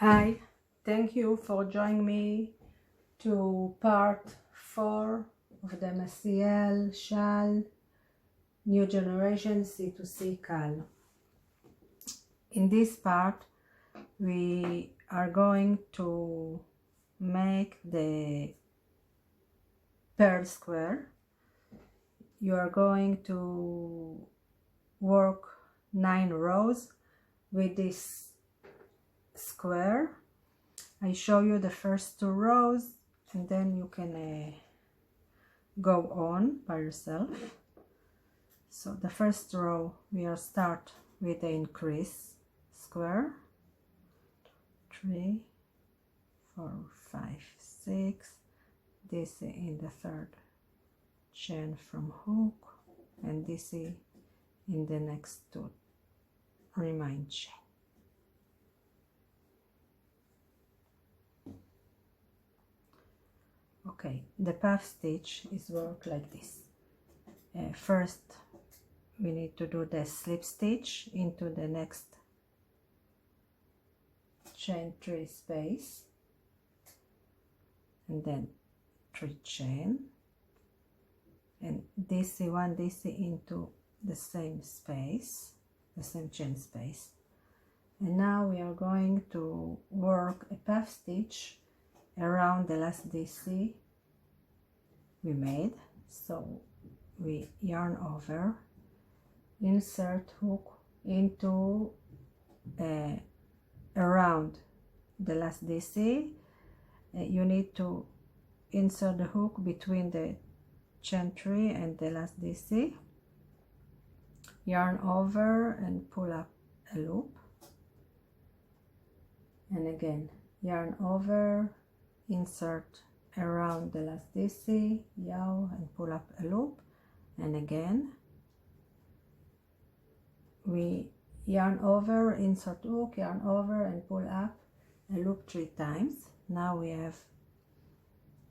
Hi, thank you for joining me to part 4 of the Massiel Shawl New Generation C2C Cal. In this part, we are going to make the pearl square. You are going to work 9 rows with this square. I show you the first 2 rows and then you can go on by yourself. So the first row we will start with the increase square, 3, 4, 5, 6, this in the third chain from hook, and this in the next 2 remain chain. Okay, the puff stitch is worked like this. First we need to do the slip stitch into the next chain 3 space, and then 3 chain, and DC1 DC into the same space, the same chain space. And now we are going to work a puff stitch around the last DC we made. So we yarn over, insert hook into around the last DC. You need to insert the hook between the chain 3 and the last DC, yarn over and pull up a loop, and again yarn over, insert around the last DC, yaw and pull up a loop, and again we yarn over, insert hook, yarn over and pull up a loop 3 times. Now we have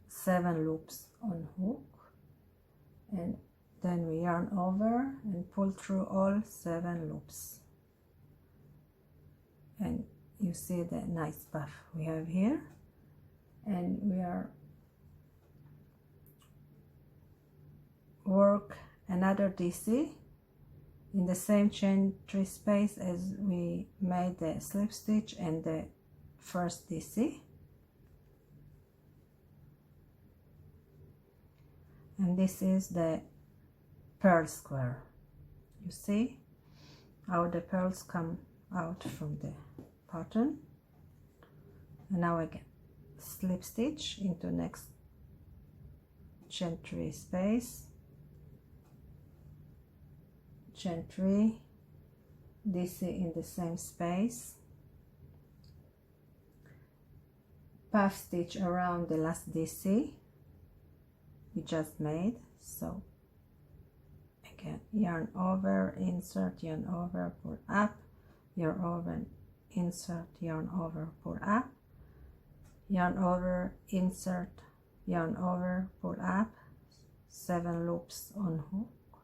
7 loops on hook, and then we yarn over and pull through all 7 loops, and you see the nice puff we have here. And we are work another DC in the same chain 3 space as we made the slip stitch and the first DC, and this is the pearl square. You see how the pearls come out from the pattern. And now again slip stitch into next chain 3 space, chain 3, DC in the same space, puff stitch around the last DC we just made. So again yarn over, insert, yarn over, pull up, yarn over, insert, yarn over, pull up, yarn over, insert, yarn over, pull up, 7 loops on hook,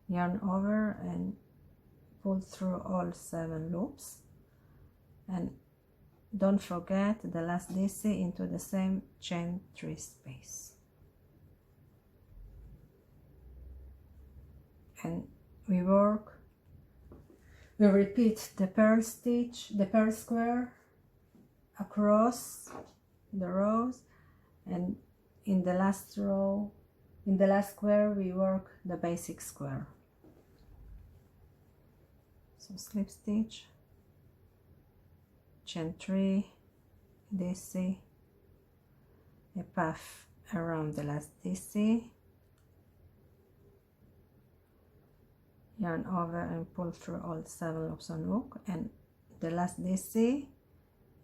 yarn over and pull through all 7 loops, and don't forget the last DC into the same chain 3 space. And we repeat the pearl stitch, the pearl square across the rows, and in the last row, in the last square, we work the basic square. So slip stitch, chain 3, DC, a puff around the last DC, yarn over and pull through all 7 loops on hook, and the last DC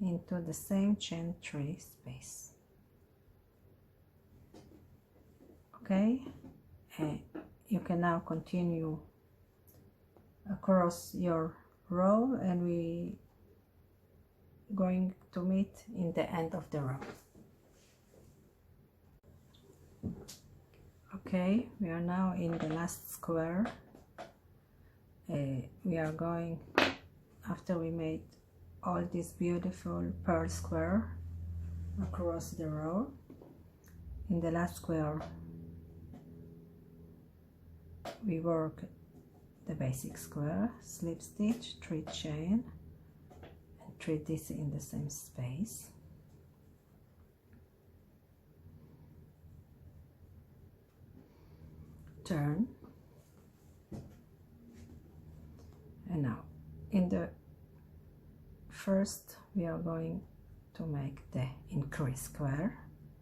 into the same chain 3 space. Okay, you can now continue across your row, and we going to meet in the end of the row. Okay, we are now in the last square. We are going, after we made all this beautiful pearl square across the row. In the last square we work the basic square, slip stitch, 3 chain and 3 DC in the same space. Turn, and now in the first we are going to make the increase square.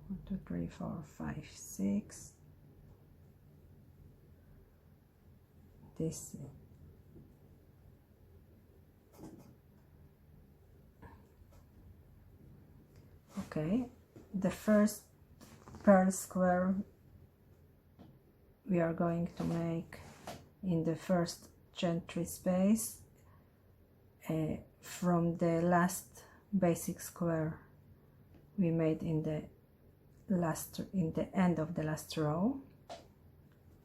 1 2 3 4 5 6. This okay, the first pearl square we are going to make in the first gentry space from the last basic square we made in the end of the last row.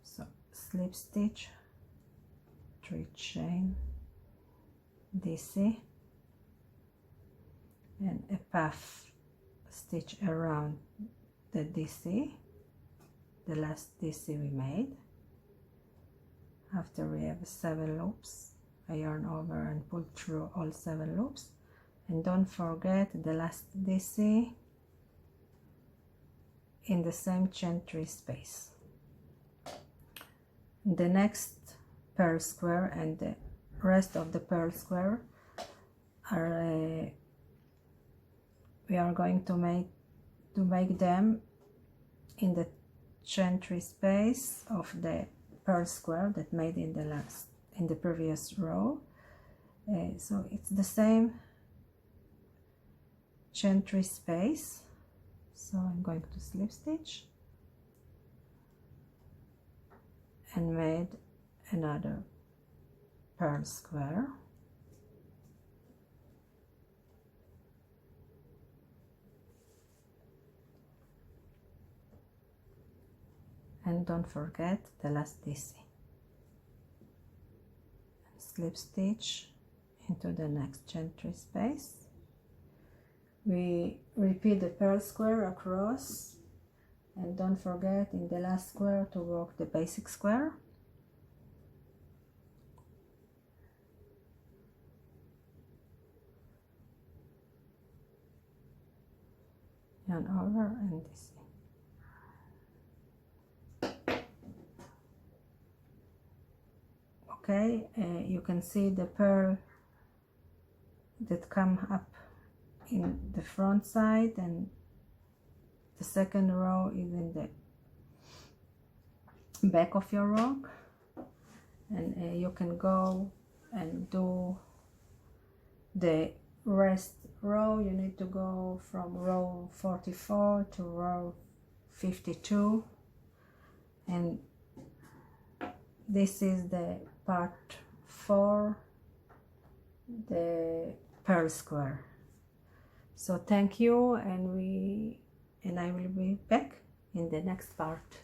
So slip stitch, 3 chain, DC and a puff stitch around the DC, the last DC we made. After we have 7 loops, I yarn over and pull through all 7 loops, and don't forget the last DC in the same gentry space. The next pearl square and the rest of the pearl square are we are going to make them in the gentry space of the pearl square that made in the previous row. So it's the same gentry space. So I'm going to slip stitch and made another pearl square. And don't forget the last DC. Slip stitch into the next gentry space. We repeat the pearl square across, and don't forget in the last square to work the basic square. Yarn over and DC. Okay, you can see the pearl that come up in the front side, and the second row is in the back of your rock, and you can go and do the rest row. You need to go from row 44 to row 52, and this is the part 4, the pearl square. So thank you, and I will be back in the next part.